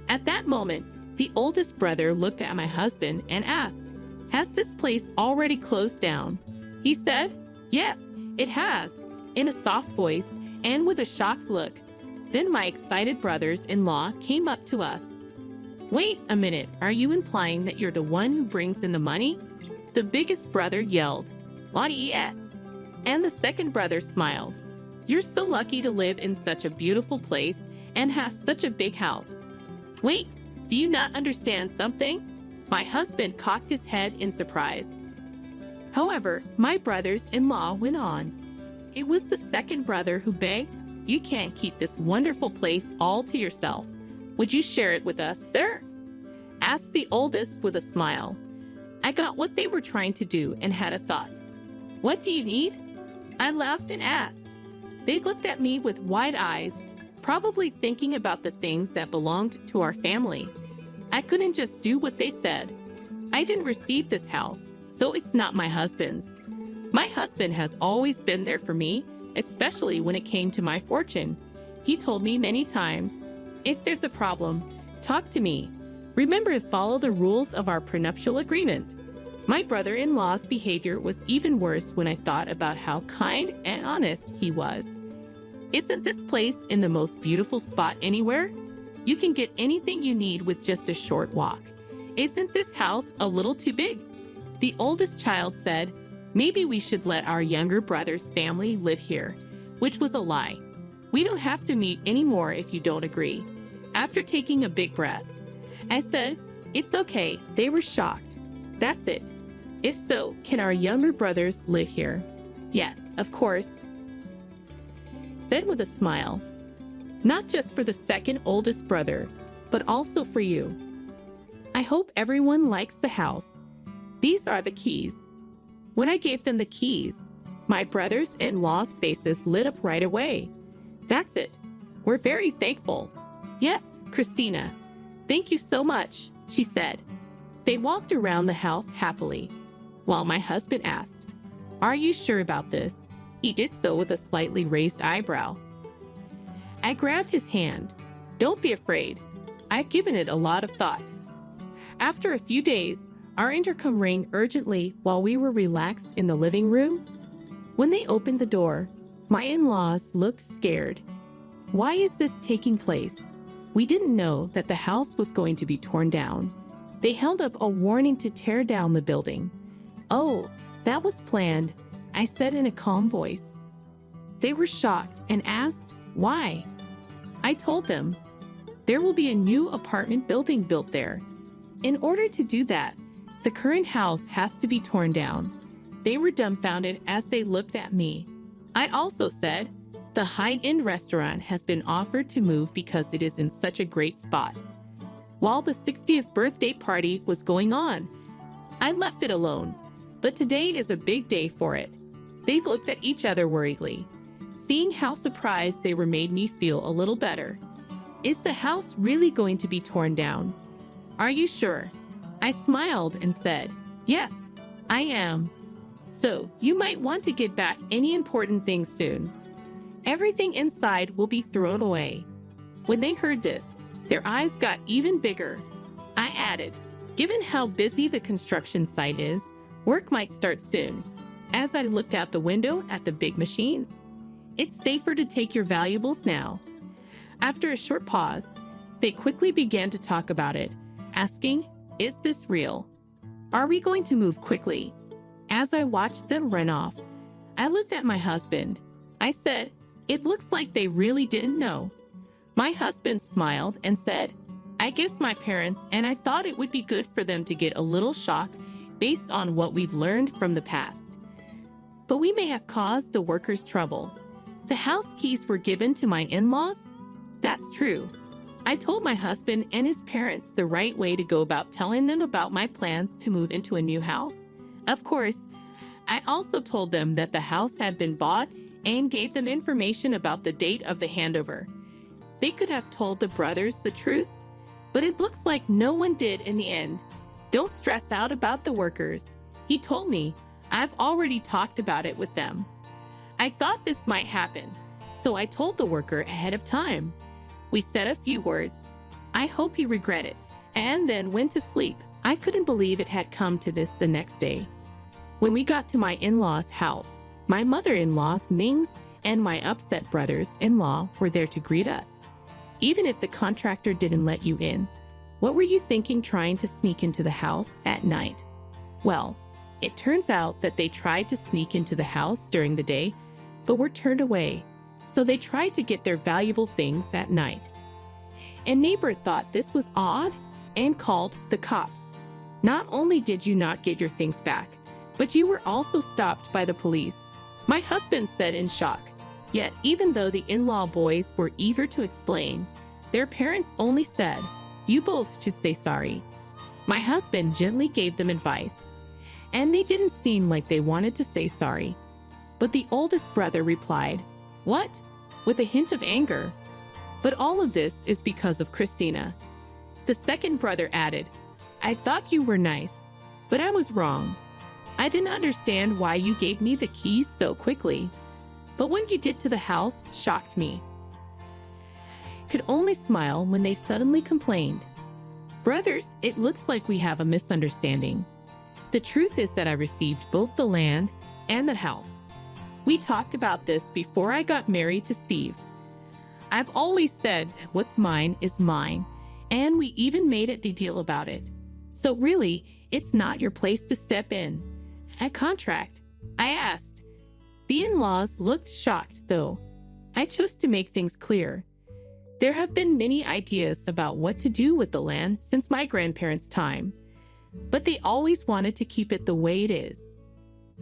At that moment, the oldest brother looked at my husband and asked, "Has this place already closed down?" He said, "Yes, it has," in a soft voice and with a shocked look. Then my excited brothers-in-law came up to us. "Wait a minute, are you implying that you're the one who brings in the money?" The biggest brother yelled, "Yes." And the second brother smiled. "You're so lucky to live in such a beautiful place and have such a big house." "Wait, do you not understand something?" My husband cocked his head in surprise. However, my brothers-in-law went on. It was the second brother who begged, "You can't keep this wonderful place all to yourself. Would you share it with us, sir?" Asked the oldest with a smile. I got what they were trying to do and had a thought. "What do you need?" I laughed and asked. They looked at me with wide eyes, probably thinking about the things that belonged to our family. I couldn't just do what they said. I didn't receive this house, so it's not my husband's. My husband has always been there for me, especially when it came to my fortune. He told me many times, "If there's a problem, talk to me. Remember to follow the rules of our prenuptial agreement." My brother-in-law's behavior was even worse when I thought about how kind and honest he was. "Isn't this place in the most beautiful spot anywhere? You can get anything you need with just a short walk. Isn't this house a little too big?" The oldest child said, "Maybe we should let our younger brother's family live here," which was a lie. "We don't have to meet anymore if you don't agree." After taking a big breath, I said, "It's okay." They were shocked. "That's it. If so, can our younger brothers live here?" "Yes, of course," said with a smile. "Not just for the second oldest brother, but also for you. I hope everyone likes the house. These are the keys." When I gave them the keys, my brothers-in-law's faces lit up right away. "That's it. We're very thankful." "Yes, Christina. Thank you so much," she said. They walked around the house happily, while my husband asked, "Are you sure about this?" He did so with a slightly raised eyebrow. I grabbed his hand. "Don't be afraid. I've given it a lot of thought." After a few days, our intercom rang urgently while we were relaxed in the living room. When they opened the door, my in-laws looked scared. "Why is this taking place?" We didn't know that the house was going to be torn down. They held up a warning to tear down the building. "Oh, that was planned," I said in a calm voice. They were shocked and asked, "Why?" I told them, "There will be a new apartment building built there. In order to do that, the current house has to be torn down. They were dumbfounded as they looked at me. I also said, the high-end restaurant has been offered to move because it is in such a great spot. While the 60th birthday party was going on, I left it alone, but today is a big day for it. They looked at each other worriedly. Seeing how surprised they were made me feel a little better. Is the house really going to be torn down? Are you sure? I smiled and said, yes, I am. So you might want to get back any important things soon. Everything inside will be thrown away. When they heard this, their eyes got even bigger. I added, given how busy the construction site is, work might start soon. As I looked out the window at the big machines, it's safer to take your valuables now. After a short pause, they quickly began to talk about it, asking, is this real? Are we going to move quickly? As I watched them run off, I looked at my husband. I said, it looks like they really didn't know. My husband smiled and said, I guess my parents and I thought it would be good for them to get a little shock based on what we've learned from the past. But we may have caused the workers trouble. The house keys were given to my in-laws? That's true. I told my husband and his parents the right way to go about telling them about my plans to move into a new house. Of course, I also told them that the house had been bought and gave them information about the date of the handover. They could have told the brothers the truth, but it looks like no one did in the end. Don't stress out about the workers. He told me, I've already talked about it with them. I thought this might happen, so I told the worker ahead of time. We said a few words. I hope he regretted, and then went to sleep. I couldn't believe it had come to this the next day. When we got to my in-laws' house, my mother-in-law's Mings and my upset brothers-in-law were there to greet us. Even if the contractor didn't let you in, what were you thinking trying to sneak into the house at night? Well, it turns out that they tried to sneak into the house during the day, but were turned away. So they tried to get their valuable things at night. A neighbor thought this was odd and called the cops. Not only did you not get your things back, but you were also stopped by the police. My husband said in shock. Yet even though the in-law boys were eager to explain, their parents only said, you both should say sorry. My husband gently gave them advice, and they didn't seem like they wanted to say sorry. But the oldest brother replied, what? With a hint of anger. But all of this is because of Christina. The second brother added, I thought you were nice, but I was wrong. I didn't understand why you gave me the keys so quickly. But what you did to the house shocked me. Could only smile when they suddenly complained. Brothers, it looks like we have a misunderstanding. The truth is that I received both the land and the house. We talked about this before I got married to Steve. I've always said what's mine is mine, and we even made a deal about it. So really, it's not your place to step in. A contract, I asked. The in-laws looked shocked, though. I chose to make things clear. There have been many ideas about what to do with the land since my grandparents' time, but they always wanted to keep it the way it is.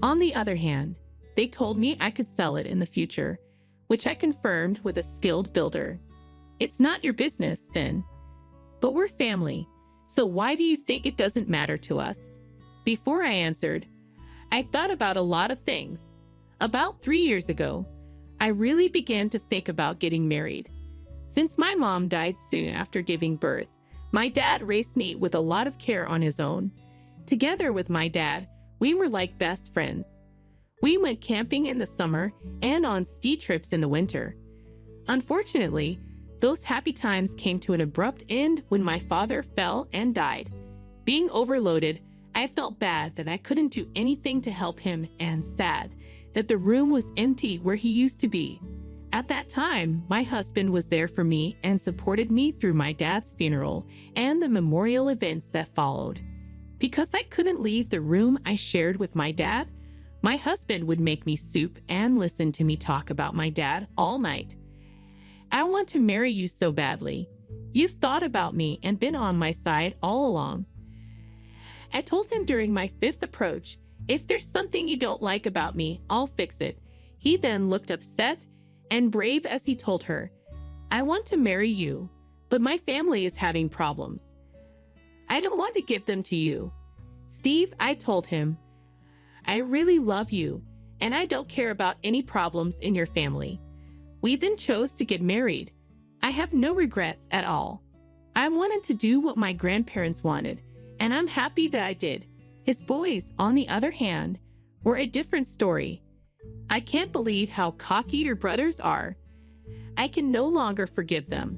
On the other hand, they told me I could sell it in the future, which I confirmed with a skilled builder. It's not your business, then. But we're family, so why do you think it doesn't matter to us? Before I answered, I thought about a lot of things. About 3 years ago, I really began to think about getting married. Since my mom died soon after giving birth, my dad raised me with a lot of care on his own. Together with my dad, we were like best friends. We went camping in the summer and on ski trips in the winter. Unfortunately, those happy times came to an abrupt end when my father fell and died. Being overloaded, I felt bad that I couldn't do anything to help him and sad that the room was empty where he used to be. At that time, my husband was there for me and supported me through my dad's funeral and the memorial events that followed. Because I couldn't leave the room I shared with my dad, my husband would make me soup and listen to me talk about my dad all night. I want to marry you so badly. You've thought about me and been on my side all along. I told him during my 5th approach, If there's something you don't like about me, I'll fix it. He then looked upset and brave as he told her, I want to marry you, but my family is having problems. I don't want to give them to you. Steve, I told him, I really love you, and I don't care about any problems in your family. We then chose to get married. I have no regrets at all. I wanted to do what my grandparents wanted, and I'm happy that I did. His boys, on the other hand, were a different story. I can't believe how cocky your brothers are. I can no longer forgive them.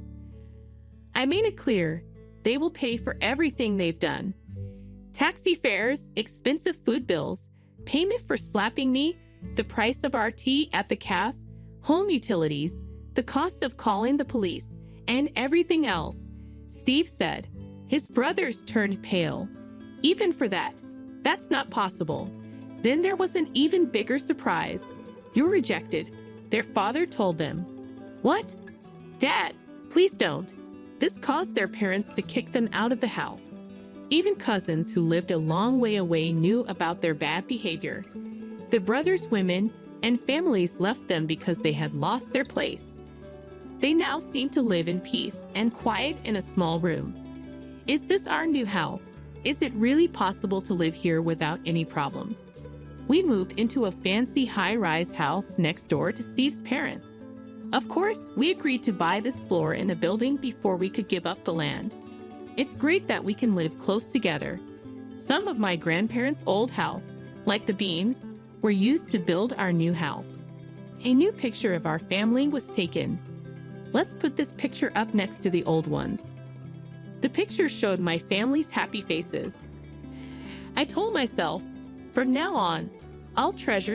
I made it clear they will pay for everything they've done. Taxi fares, expensive food bills, payment for slapping me, the price of our tea at the cafe, home utilities, the cost of calling the police, and everything else. Steve said. His brothers turned pale. Even for that, that's not possible. Then there was an even bigger surprise. You're rejected, their father told them. What? Dad, please don't. This caused their parents to kick them out of the house. Even cousins who lived a long way away knew about their bad behavior. The brothers' women and families left them because they had lost their place. They now seem to live in peace and quiet in a small room. Is this our new house? Is it really possible to live here without any problems? We moved into a fancy high-rise house next door to Steve's parents. Of course, we agreed to buy this floor in the building before we could give up the land. It's great that we can live close together. Some of my grandparents' old house, like the beams, were used to build our new house. A new picture of our family was taken. Let's put this picture up next to the old ones. The picture showed my family's happy faces. I told myself, from now on, I'll treasure